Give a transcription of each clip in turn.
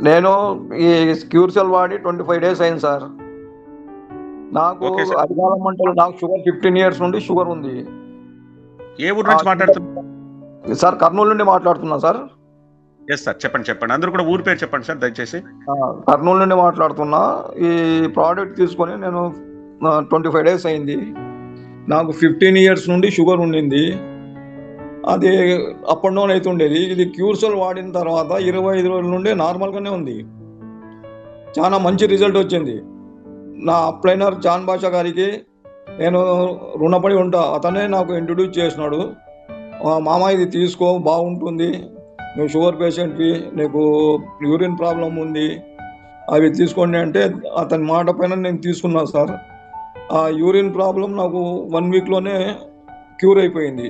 నేను ఈ క్యూర్సెల్ వాడి 25 డేస్ అయింది సార్. నాకు ఓకే సార్. అధికాల మంటలు, నాకు షుగర్ 15 ఇయర్స్ నుండి షుగర్ ఉంది. ఏ ఊరు నుంచి మాట్లాడుతున్నారు సార్? కర్నూలు నుండి మాట్లాడుతున్నా సార్. ఎస్ సార్, చెప్పండి చెప్పండి. అందరూ కూడా ఊరి పేరు చెప్పండి సార్ దయచేసి. కర్నూలు నుండి మాట్లాడుతున్నా. ఈ ప్రోడక్ట్ తీసుకొని నేను 25 డేస్ అయింది. నాకు 15 ఇయర్స్ నుండి షుగర్ ఉండింది. అది అప్ అండ్ డౌన్ అవుతుండేది. ఇది క్యూర్సెల్ వాడిన తర్వాత 25 రోజుల నుండి నార్మల్గానే ఉంది. చాలా మంచి రిజల్ట్ వచ్చింది. నా అప్లైనర్ జాన్ బాషా గారికి నేను రుణపడి ఉంటా. అతనే నాకు ఇంట్రడ్యూస్ చేసినాడు. మామ ఇది తీసుకో, బాగుంటుంది, నువ్వు షుగర్ పేషెంట్వి, నీకు యూరిన్ ప్రాబ్లం ఉంది, అవి తీసుకోండి అంటే అతని మాట పైన నేను తీసుకున్నా సార్. ఆ యూరిన్ ప్రాబ్లం నాకు 1 వీక్లోనే క్యూర్ అయిపోయింది.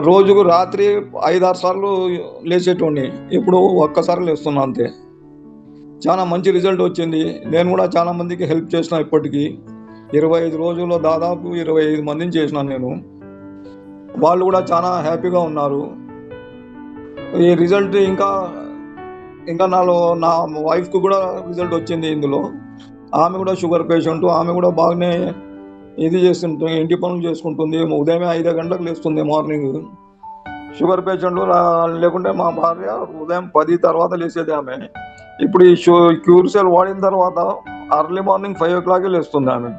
రోజుకు రాత్రి 5-6 సార్లు లేచేటోడిని, ఇప్పుడు ఒక్కసారి లేస్తున్నా అంతే. చాలా మంచి రిజల్ట్ వచ్చింది. నేను కూడా చాలా మందికి హెల్ప్ చేసిన. ఇప్పటికీ 25 రోజుల్లో దాదాపు 25 మందిని చేసినాను నేను. వాళ్ళు కూడా చాలా హ్యాపీగా ఉన్నారు. ఈ రిజల్ట్ ఇంకా నా వైఫ్కి కూడా రిజల్ట్ వచ్చింది ఇందులో. ఆమె కూడా షుగర్ పేషెంట్. ఆమె కూడా బాగానే ఇది చేస్తుంటుంది, ఇంటి పనులు చేసుకుంటుంది. ఉదయమే 5 గంటలకు లేస్తుంది మార్నింగ్. షుగర్ పేషెంట్ లేకుంటే మా భార్య ఉదయం 10 తర్వాత లేచేది ఆమె. ఇప్పుడు ఈ క్యూర్సెల్ వాడిన తర్వాత అర్లీ మార్నింగ్ 5 o'clock లేస్తుంది ఆమె.